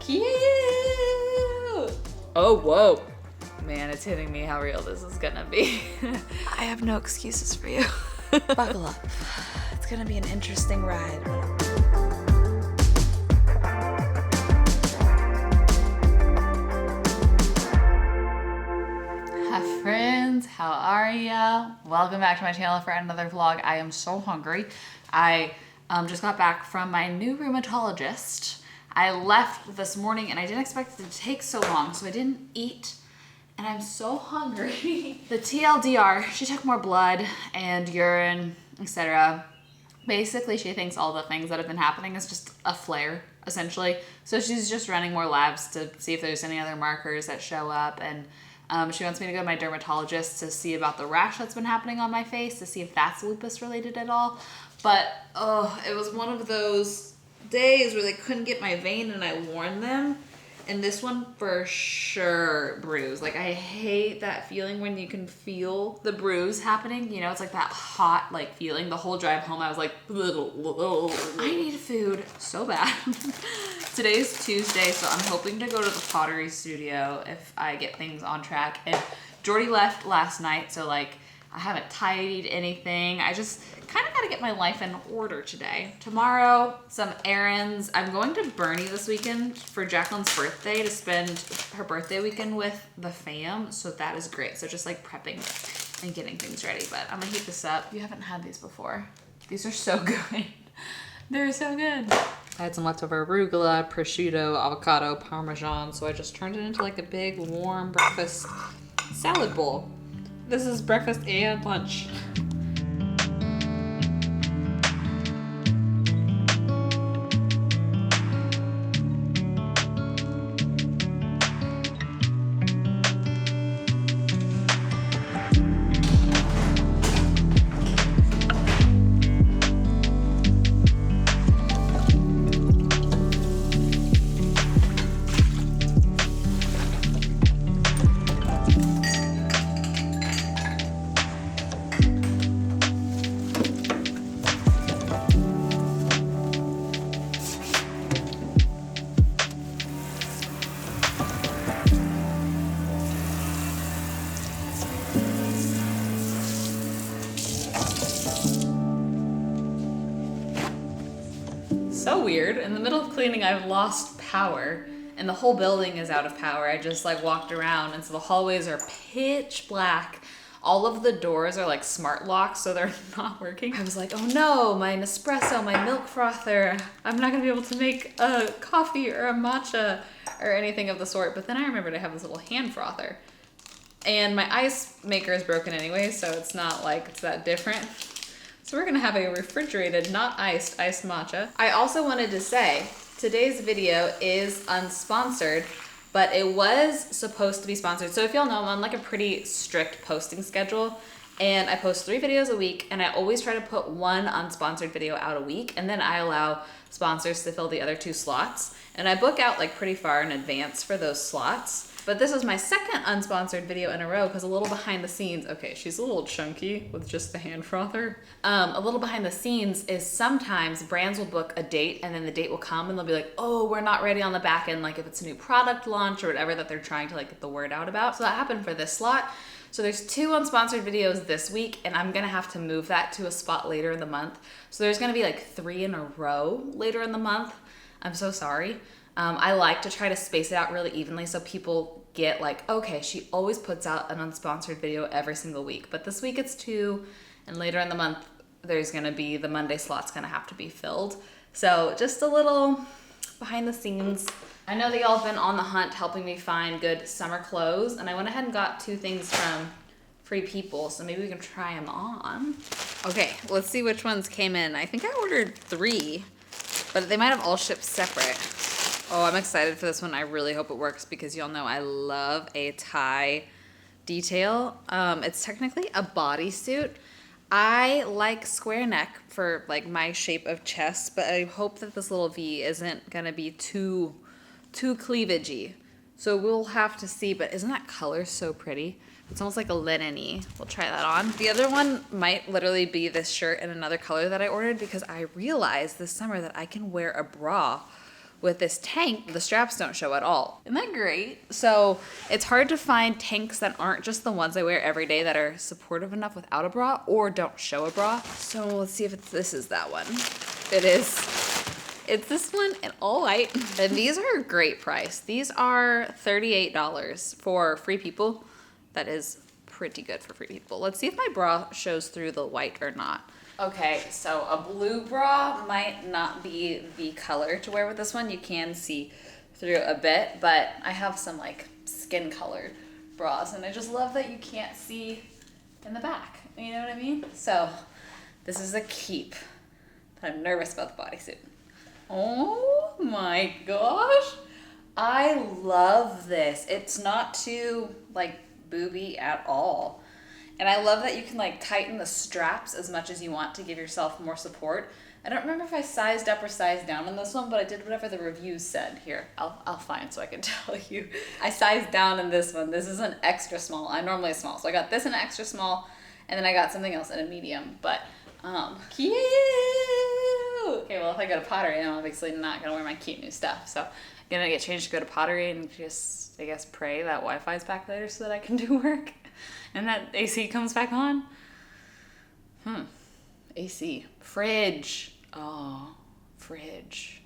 Cute! Oh, whoa. Man, it's hitting me how real this is gonna be. I have no excuses for you. Buckle up. It's gonna be an interesting ride. Hi friends, how are ya? Welcome back to my channel for another vlog. I am so hungry. I just got back from my new rheumatologist. I left this morning and I didn't expect it to take so long, so I didn't eat and I'm so hungry. The TLDR, she took more blood and urine, etc. Basically, she thinks all the things that have been happening is just a flare, essentially. So she's just running more labs to see if there's any other markers that show up, and she wants me to go to my dermatologist to see about the rash that's been happening on my face, to see if that's lupus related at all. But, oh, it was one of those days where they couldn't get my vein and I warned them. And this one for sure bruised. Like, I hate that feeling when you can feel the bruise happening. You know, it's like that hot, like, feeling. The whole drive home, I was like, I need food so bad. Today's Tuesday, so I'm hoping to go to the pottery studio if I get things on track. And Jordy left last night, so, like, I haven't tidied anything. I just kind of got to get my life in order today. Tomorrow, some errands. I'm going to Boerne this weekend for Jacqueline's birthday to spend her birthday weekend with the fam. So that is great. So just like prepping and getting things ready. But I'm gonna heat this up. You haven't had these before. These are so good. They're so good. I had some leftover arugula, prosciutto, avocado, parmesan. So I just turned it into like a big warm breakfast salad bowl. This is breakfast and lunch. So weird. In the middle of cleaning, I've lost power and the whole building is out of power. I just like walked around and so the hallways are pitch black. All of the doors are like smart locks, so they're not working. I was like, oh no, my Nespresso, my milk frother. I'm not gonna be able to make a coffee or a matcha or anything of the sort. But then I remembered I have this little hand frother. And my ice maker is broken anyway, so it's not like it's that different. So we're gonna have a refrigerated, not iced matcha. I also wanted to say, today's video is unsponsored, but it was supposed to be sponsored. So if y'all know, I'm on like a pretty strict posting schedule and I post 3 videos a week and I always try to put 1 unsponsored video out a week and then I allow sponsors to fill the other 2 slots. And I book out like pretty far in advance for those slots. But this was my second unsponsored video in a row because a little behind the scenes, okay, she's a little chunky with just the hand frother. A little behind the scenes is sometimes brands will book a date and then the date will come and they'll be like, oh, we're not ready on the back end, like if it's a new product launch or whatever that they're trying to like get the word out about. So that happened for this slot. So there's 2 unsponsored videos this week and I'm gonna have to move that to a spot later in the month. So there's gonna be like 3 in a row later in the month. I'm so sorry. I like to try to space it out really evenly so people get like, okay, she always puts out an unsponsored video every single week, but this week it's 2, and later in the month there's gonna be the Monday slot's gonna have to be filled. So just a little behind the scenes. I know that y'all have been on the hunt helping me find good summer clothes, and I went ahead and got 2 things from Free People, so maybe we can try them on. Okay, let's see which ones came in. I think I ordered 3, but they might have all shipped separate. Oh, I'm excited for this one. I really hope it works because y'all know I love a tie detail. It's technically a bodysuit. I like square neck for like my shape of chest, but I hope that this little V isn't gonna be too cleavagey. So we'll have to see, but isn't that color so pretty? It's almost like a linen-y. We'll try that on. The other one might literally be this shirt in another color that I ordered because I realized this summer that I can wear a bra with this tank, the straps don't show at all. Isn't that great? So it's hard to find tanks that aren't just the ones I wear every day that are supportive enough without a bra or don't show a bra. So let's see if this is that one. It is. It's this one in all white. And these are a great price. These are $38 for Free People. That is pretty good for Free People. Let's see if my bra shows through the white or not. Okay, so a blue bra might not be the color to wear with this one. You can see through a bit, but I have some like skin colored bras and I just love that you can't see in the back. You know what I mean? So this is a keep, but I'm nervous about the bodysuit. Oh my gosh. I love this. It's not too like booby at all. And I love that you can like tighten the straps as much as you want to give yourself more support. I don't remember if I sized up or sized down on this one, but I did whatever the reviews said. Here, I'll find so I can tell you. I sized down in this one. This is an extra small. I'm normally a small, so I got this in an extra small, and then I got something else in a medium. But cute. Okay, well if I go to pottery, I'm obviously not gonna wear my cute new stuff. So I'm gonna get changed to go to pottery and just, I guess, pray that Wi-Fi's back later so that I can do work. And that AC comes back on. AC. Fridge. Oh, fridge.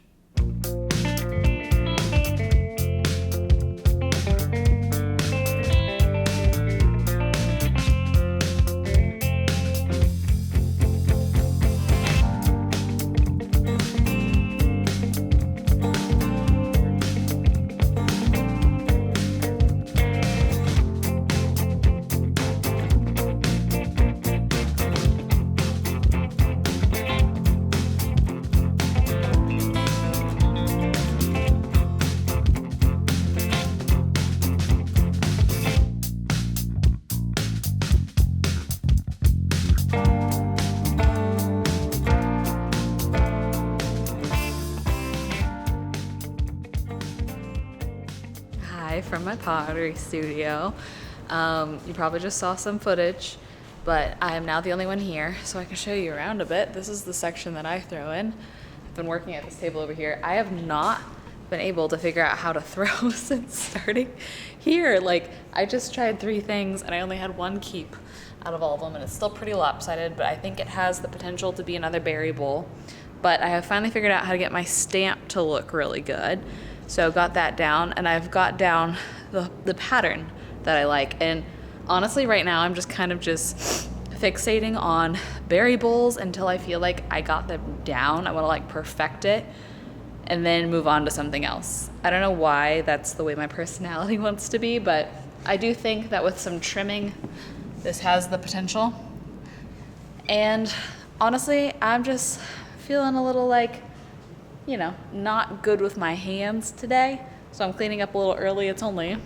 From my pottery studio. You probably just saw some footage, but I am now the only one here, so I can show you around a bit. This is the section that I throw in. I've been working at this table over here. I have not been able to figure out how to throw since starting here. Like, I just tried 3 things and I only had 1 keep out of all of them, and it's still pretty lopsided, but I think it has the potential to be another berry bowl. But I have finally figured out how to get my stamp to look really good. So got that down, and I've got down the pattern that I like. And honestly, right now, I'm just kind of just fixating on berry bowls until I feel like I got them down. I want to like perfect it and then move on to something else. I don't know why that's the way my personality wants to be, but I do think that with some trimming, this has the potential. And honestly, I'm just feeling a little like, you know, not good with my hands today. So I'm cleaning up a little early. It's only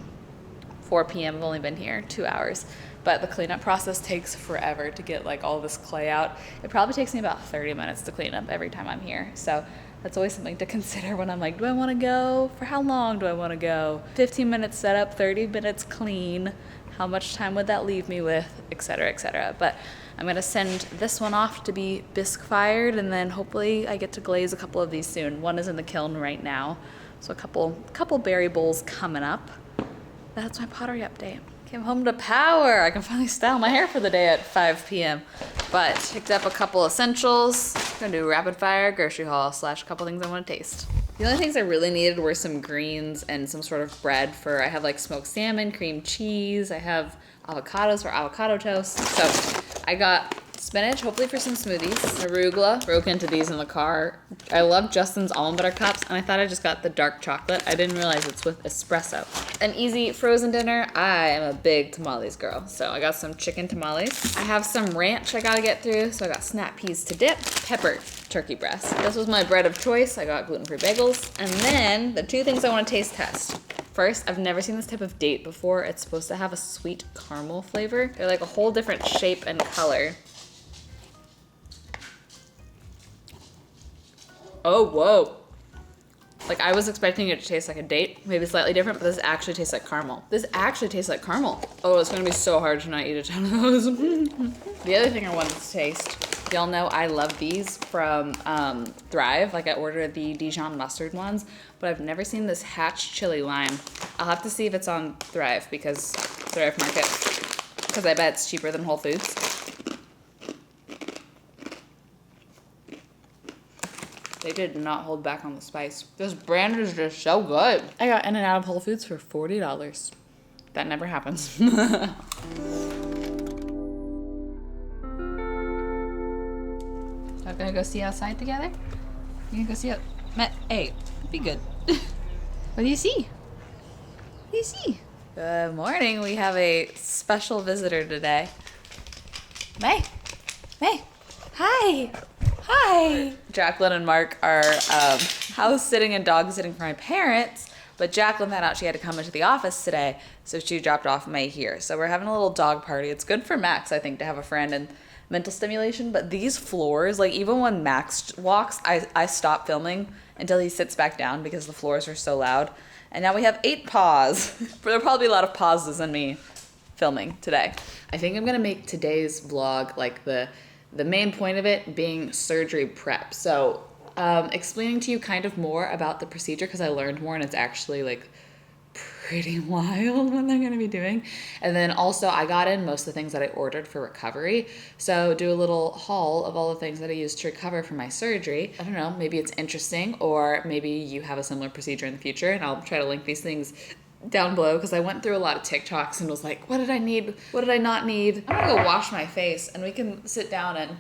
4 p.m. I've only been here 2 hours, but the cleanup process takes forever to get like all this clay out. It probably takes me about 30 minutes to clean up every time I'm here. So that's always something to consider when I'm like, do I want to go? For how long do I want to go? 15 minutes setup, 30 minutes clean. How much time would that leave me with, et cetera, et cetera. But I'm gonna send this one off to be bisque fired, and then hopefully I get to glaze a couple of these soon. One is in the kiln right now, so a couple berry bowls coming up. That's my pottery update. Came home to power. I can finally style my hair for the day at 5 p.m. But picked up a couple essentials. Gonna do rapid fire grocery haul / a couple things I want to taste. The only things I really needed were some greens and some sort of bread for, I have like smoked salmon, cream cheese, I have avocados for avocado toast. So I got spinach, hopefully for some smoothies, arugula, broke into these in the car. I love Justin's almond butter cups, and I thought I just got the dark chocolate. I didn't realize it's with espresso. An easy frozen dinner. I am a big tamales girl, so I got some chicken tamales. I have some ranch I gotta get through, so I got snap peas to dip, peppered turkey breast. This was my bread of choice. I got gluten-free bagels. And then the 2 things I want to taste test. First, I've never seen this type of date before. It's supposed to have a sweet caramel flavor. They're like a whole different shape and color. Oh, whoa. Like, I was expecting it to taste like a date, maybe slightly different, but this actually tastes like caramel. This actually tastes like caramel. Oh, it's gonna be so hard to not eat a ton of those. The other thing I wanted to taste Y'all know I love these from Thrive. Like I ordered the Dijon mustard ones, but I've never seen this hatch chili lime. I'll have to see if it's on Thrive Thrive Market, because I bet it's cheaper than Whole Foods. They did not hold back on the spice. This brand is just so good. I got in and out of Whole Foods for $40. That never happens. We're gonna go see outside together? You gonna go see out? Hey, be good. What do you see? What do you see? Good morning. We have a special visitor today. May. Hi. Hi. Jacqueline and Mark are house sitting and dog sitting for my parents, but Jacqueline found out she had to come into the office today, so she dropped off May here. So we're having a little dog party. It's good for Max, I think, to have a friend and mental stimulation, but these floors, like even when Max walks, I stop filming until he sits back down because the floors are so loud. And now we have 8 paws. There'll probably be a lot of pauses in me filming today. I think I'm gonna make today's vlog like the main point of it being surgery prep. So explaining to you kind of more about the procedure, because I learned more and it's actually like pretty wild what they're gonna be doing. And then also I got in most of the things that I ordered for recovery. So do a little haul of all the things that I used to recover from my surgery. I don't know, maybe it's interesting, or maybe you have a similar procedure in the future, and I'll try to link these things down below, because I went through a lot of TikToks and was like, what did I need? What did I not need? I'm gonna go wash my face and we can sit down and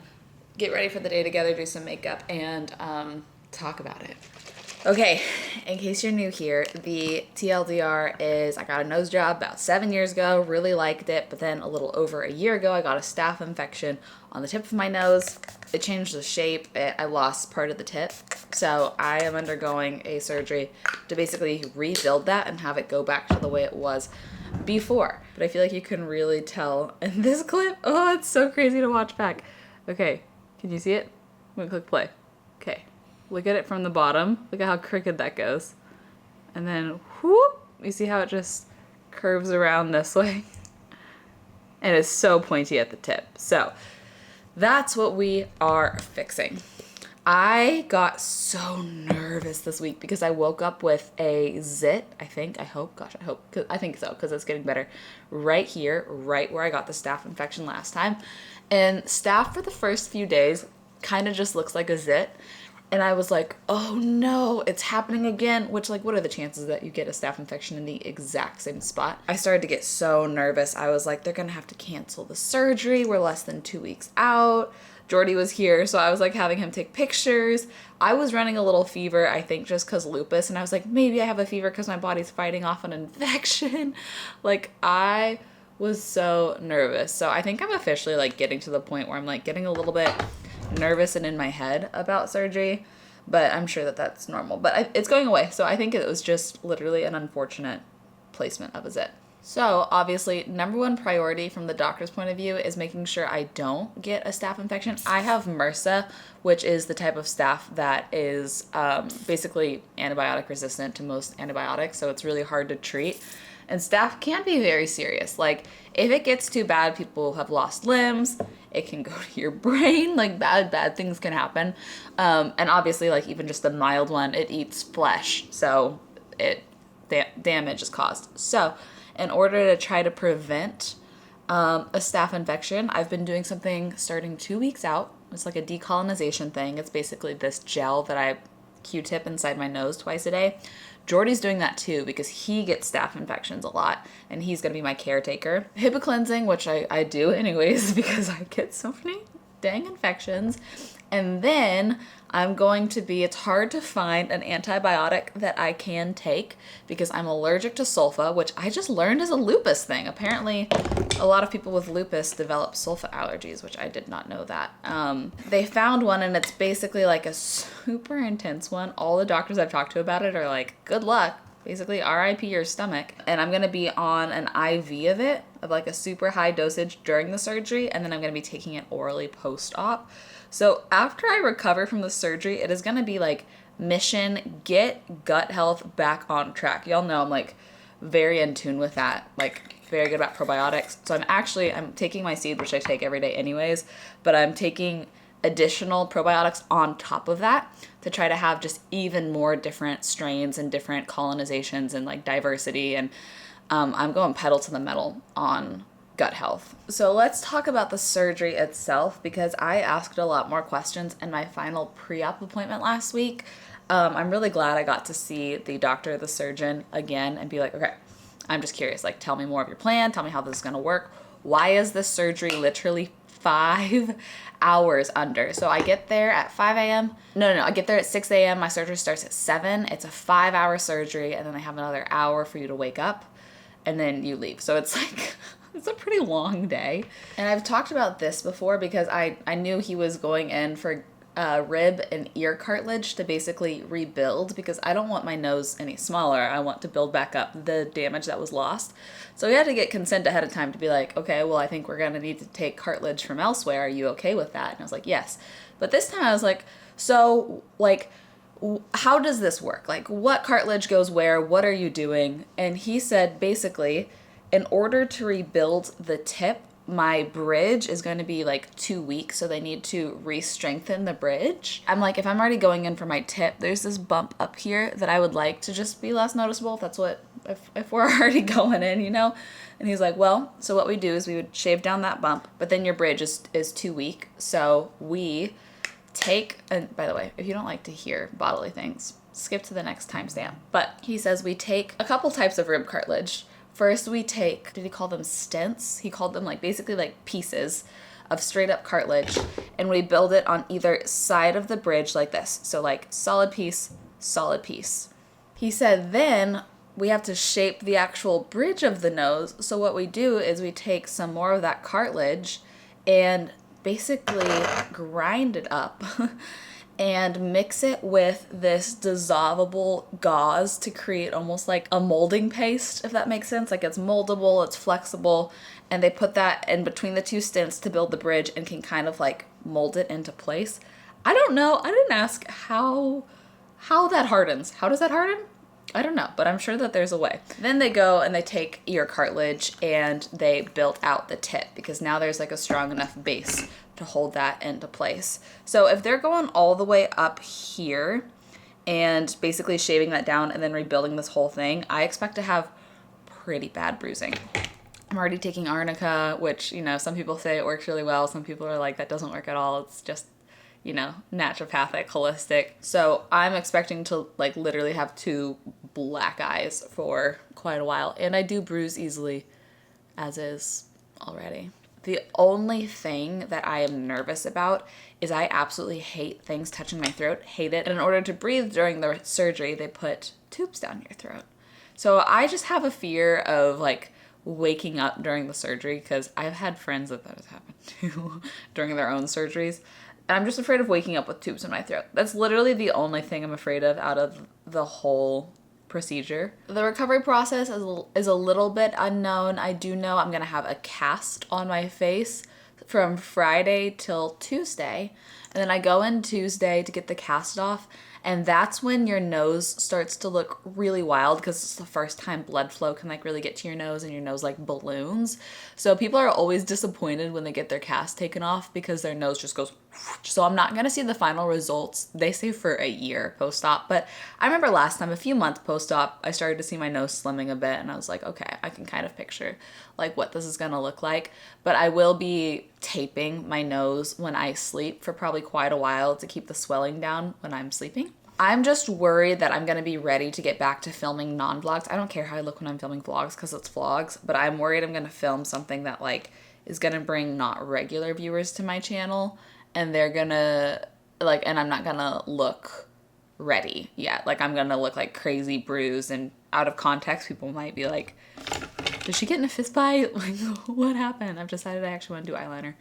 get ready for the day together, do some makeup, and talk about it. Okay, in case you're new here, the TLDR is I got a nose job about 7 years ago, really liked it, but then a little over a year ago, I got a staph infection on the tip of my nose. It changed the shape. I lost part of the tip. So I am undergoing a surgery to basically rebuild that and have it go back to the way it was before. But I feel like you can really tell in this clip. Oh, it's so crazy to watch back. Okay, can you see it? I'm gonna click play. Okay. Look at it from the bottom. Look at how crooked that goes. And then, whoop, you see how it just curves around this way? And it's so pointy at the tip. So that's what we are fixing. I got so nervous this week because I woke up with a zit, I think, I hope, I think so, because it's getting better, right here, right where I got the staph infection last time. And staph for the first few days kind of just looks like a zit. And I was like, oh no, it's happening again, which, like, what are the chances that you get a staph infection in the exact same spot? I started to get so nervous. I was like, they're gonna have to cancel the surgery. We're less than 2 weeks out. Jordy was here, so I was like having him take pictures. I was running a little fever, I think just because lupus, and I was like, maybe I have a fever because my body's fighting off an infection. Like, I was so nervous. So I think I'm officially like getting to the point where I'm like getting a little bit nervous and in my head about surgery, but I'm sure that that's normal. But it's going away, so I think it was just literally an unfortunate placement of a zit. So obviously, number one priority from the doctor's point of view is making sure I don't get a staph infection. I have MRSA, which is the type of staph that is basically antibiotic resistant to most antibiotics, so it's really hard to treat. And staph can be very serious. Like, if it gets too bad, people have lost limbs. It can go to your brain. Like, bad things can happen. And obviously, like, even just a mild one, it eats flesh. So damage is caused. So in order to try to prevent a staph infection, I've been doing something starting 2 weeks out. It's like a decolonization thing. It's basically this gel that I Q-tip inside my nose twice a day. Jordy's doing that too because he gets staph infections a lot and he's going to be my caretaker. HIPAA cleansing, which I do anyways because I get so many dang infections. And then I'm going to be, it's hard to find an antibiotic that I can take because I'm allergic to sulfa, which I just learned is a lupus thing. Apparently, a lot of people with lupus develop sulfa allergies, which I did not know that. They found one and it's basically like a super intense one. All the doctors I've talked to about it are like, good luck. Basically, RIP your stomach. And I'm going to be on an IV of it, of like a super high dosage during the surgery, and then I'm going to be taking it orally post-op. So after I recover from the surgery, it is going to be like mission, get gut health back on track. Y'all know I'm like very in tune with that, like very good about probiotics. So I'm taking my seed, which I take every day anyways, but I'm taking additional probiotics on top of that to try to have just even more different strains and different colonizations and like diversity. And I'm going pedal to the metal on gut health. So let's talk about the surgery itself, because I asked a lot more questions in my final pre-op appointment last week. I'm really glad I got to see the doctor, the surgeon again, and be like, okay, I'm just curious, like, tell me more of your plan, tell me how this is going to work. Why is this surgery literally 5 hours under? So I get there at 5 a.m. No, I get there at 6 a.m. My surgery starts at 7. It's a 5-hour surgery, and then they have another hour for you to wake up, and then you leave. So it's like, it's a pretty long day. And I've talked about this before because I knew he was going in for rib and ear cartilage to basically rebuild, because I don't want my nose any smaller. I want to build back up the damage that was lost. So we had to get consent ahead of time to be like, okay, well, I think we're going to need to take cartilage from elsewhere. Are you okay with that? And I was like, yes. But this time I was like, so, like, how does this work? Like, what cartilage goes where? What are you doing? And he said, basically, in order to rebuild the tip, my bridge is going to be like 2 weeks, so they need to re-strengthen the bridge. I'm like, if I'm already going in for my tip, there's this bump up here that I would like to just be less noticeable. If that's what, if we're already going in, you know? And he's like, well, so what we do is we would shave down that bump, but then your bridge is too weak. So we take, and by the way, if you don't like to hear bodily things, skip to the next timestamp. But he says we take a couple types of rib cartilage. First, we take, did he call them stents? He called them like basically like pieces of straight up cartilage, and we build it on either side of the bridge like this. So like solid piece, solid piece. He said then we have to shape the actual bridge of the nose. So what we do is we take some more of that cartilage and basically grind it up and mix it with this dissolvable gauze to create almost like a molding paste, if that makes sense. Like, it's moldable, it's flexible, and they put that in between the two stents to build the bridge and can kind of like mold it into place. I don't know. I didn't ask how that hardens. How does that harden? I don't know, but I'm sure that there's a way. Then they go and they take ear cartilage and they built out the tip, because now there's like a strong enough base to hold that into place. So if they're going all the way up here and basically shaving that down and then rebuilding this whole thing, I expect to have pretty bad bruising. I'm already taking arnica, which, you know, some people say it works really well. Some people are like, that doesn't work at all. It's just, you know, naturopathic, holistic. So I'm expecting to like literally have 2 black eyes for quite a while. And I do bruise easily as is already. The only thing that I am nervous about is I absolutely hate things touching my throat, hate it. And in order to breathe during the surgery, they put tubes down your throat. So I just have a fear of like waking up during the surgery, because I've had friends that has happened to during their own surgeries. And I'm just afraid of waking up with tubes in my throat. That's literally the only thing I'm afraid of out of the whole procedure. The recovery process is a little bit unknown. I do know I'm gonna have a cast on my face from Friday till Tuesday, and then I go in Tuesday to get the cast off, and that's when your nose starts to look really wild, because it's the first time blood flow can like really get to your nose, and your nose like balloons. So people are always disappointed when they get their cast taken off, because their nose just goes. So I'm not gonna see the final results. They say for a year post-op, but I remember last time, a few months post-op, I started to see my nose slimming a bit, and I was like, okay, I can kind of picture like what this is gonna look like. But I will be taping my nose when I sleep for probably quite a while to keep the swelling down when I'm sleeping. I'm just worried that I'm gonna be ready to get back to filming non-vlogs. I don't care how I look when I'm filming vlogs, because it's vlogs, but I'm worried I'm gonna film something that like is gonna bring not regular viewers to my channel, and they're gonna like, and I'm not gonna look ready yet. Like, I'm gonna look like crazy bruised, and out of context, people might be like, did she get in a fist fight? Like, what happened? I've decided I actually want to do eyeliner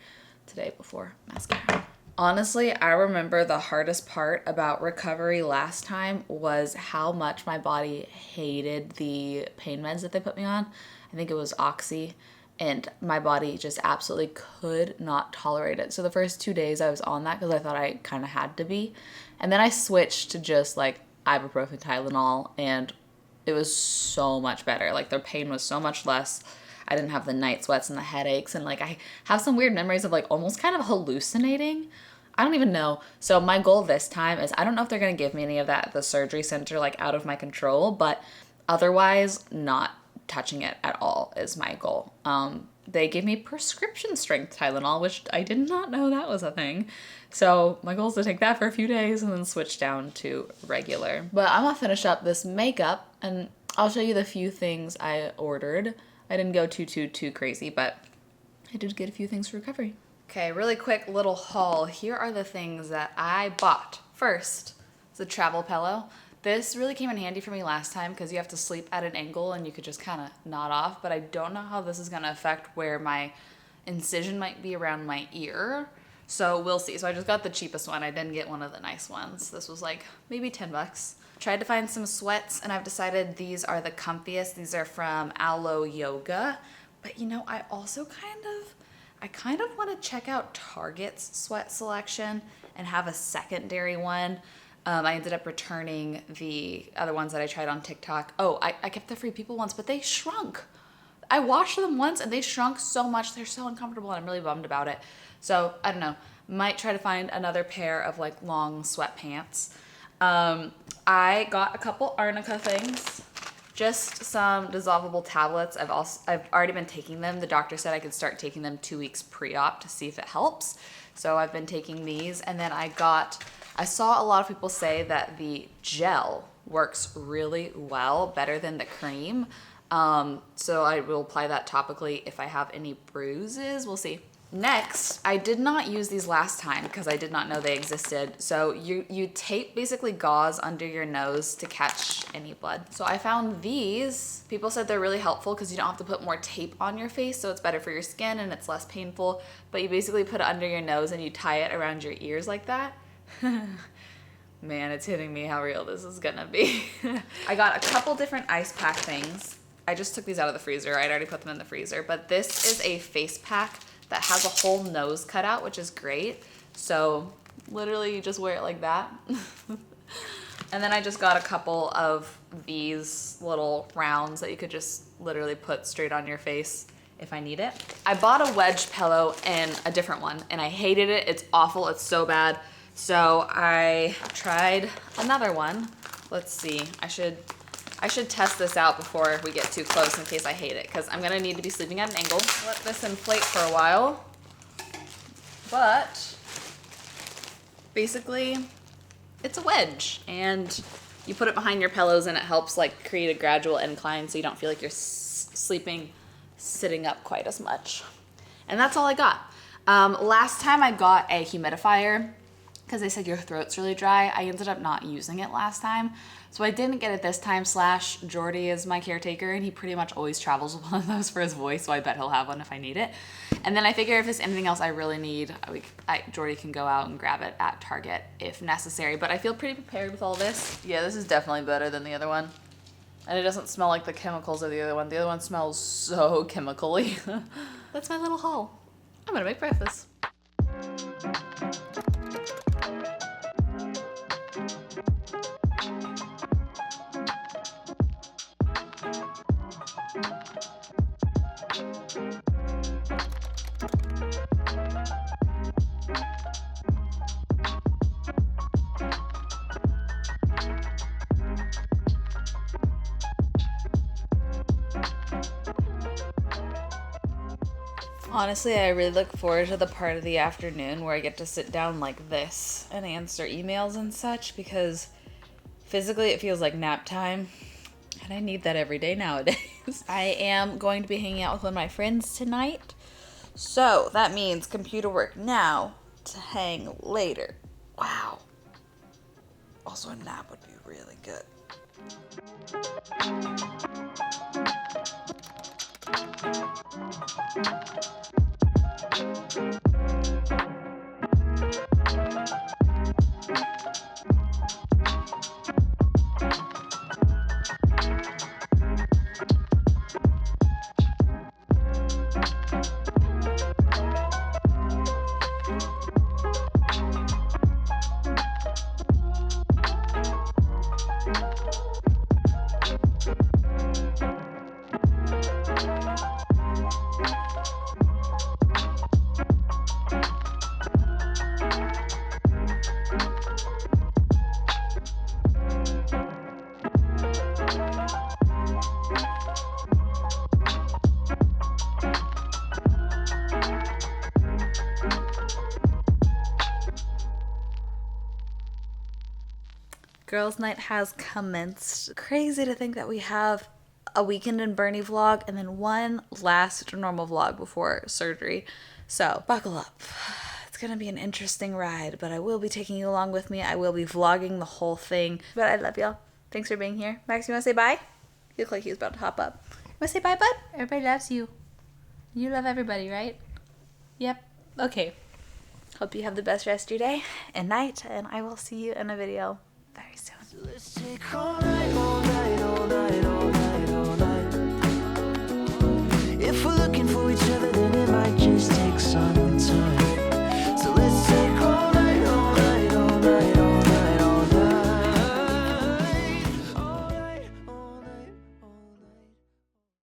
today before mascara. Honestly, I remember the hardest part about recovery last time was how much my body hated the pain meds that they put me on. I think it was Oxy, and my body just absolutely could not tolerate it. So the first 2 days I was on that because I thought I kind of had to be. And then I switched to just like ibuprofen, Tylenol, and it was so much better. Like, the pain was so much less. I didn't have the night sweats and the headaches, and like I have some weird memories of like almost kind of hallucinating. I don't even know. So my goal this time is, I don't know if they're going to give me any of that at the surgery center, like out of my control, but otherwise not touching it at all is my goal. They gave me prescription strength Tylenol, which I did not know that was a thing. So my goal is to take that for a few days and then switch down to regular. But I'm gonna finish up this makeup and I'll show you the few things I ordered. I didn't go too crazy, but I did get a few things for recovery. Okay, really quick little haul. Here are the things that I bought. First, it's a travel pillow. This really came in handy for me last time because you have to sleep at an angle and you could just kind of nod off, but I don't know how this is going to affect where my incision might be around my ear. So we'll see. So I just got the cheapest one. I didn't get one of the nice ones. This was like maybe 10 bucks. Tried to find some sweats and I've decided these are the comfiest. These are from Alo Yoga. But you know, I also kind of want to check out Target's sweat selection and have a secondary one. I ended up returning the other ones that I tried on TikTok. Oh, I kept the Free People ones, but they shrunk. I washed them once and they shrunk so much. They're so uncomfortable and I'm really bummed about it. So I don't know. Might try to find another pair of like long sweatpants. I got a couple arnica things. Just some dissolvable tablets. I've already been taking them. The doctor said I could start taking them 2 weeks pre-op to see if it helps. So I've been taking these. And then I saw a lot of people say that the gel works really well, better than the cream. So I will apply that topically if I have any bruises. We'll see. Next, I did not use these last time because I did not know they existed. So you tape basically gauze under your nose to catch any blood. So I found these. People said they're really helpful because you don't have to put more tape on your face, so it's better for your skin and it's less painful. But you basically put it under your nose and you tie it around your ears like that. Man, it's hitting me how real this is gonna be. I got a couple different ice pack things. I just took these out of the freezer. I'd already put them in the freezer. But this is a face pack that has a whole nose cutout, which is great. So literally you just wear it like that. And then I just got a couple of these little rounds that you could just literally put straight on your face if I need it. I bought a wedge pillow in a different one and I hated it. It's awful, it's so bad. So I tried another one. Let's see, I should test this out before we get too close in case I hate it, because I'm gonna need to be sleeping at an angle. Let this inflate for a while. But basically, it's a wedge, and you put it behind your pillows and it helps like create a gradual incline so you don't feel like you're sleeping sitting up quite as much. And that's all I got. Last time I got a humidifier because they said your throat's really dry. I ended up not using it last time. So I didn't get it this time. / Jordy is my caretaker and he pretty much always travels with one of those for his voice, so I bet he'll have one if I need it. And then I figure if there's anything else I really need, Jordy can go out and grab it at Target if necessary. But I feel pretty prepared with all this. Yeah, this is definitely better than the other one. And it doesn't smell like the chemicals of the other one. The other one smells so chemically. That's my little haul. I'm gonna make breakfast. Honestly, I really look forward to the part of the afternoon where I get to sit down like this and answer emails and such, because physically it feels like nap time and I need that every day nowadays. I am going to be hanging out with one of my friends tonight, so that means computer work now to hang later. Wow. Also, a nap would be really good. Girls' night has commenced. Crazy to think that we have a weekend in Boerne vlog and then one last normal vlog before surgery. So buckle up. It's gonna be an interesting ride, but I will be taking you along with me. I will be vlogging the whole thing. But I love y'all. Thanks for being here. Max, you wanna say bye? You look like he was about to hop up. Wanna say bye, bud? Everybody loves you. You love everybody, right? Yep. Okay. Hope you have the best rest of your day and night, and I will see you in a video very soon. Let's take all night, all night.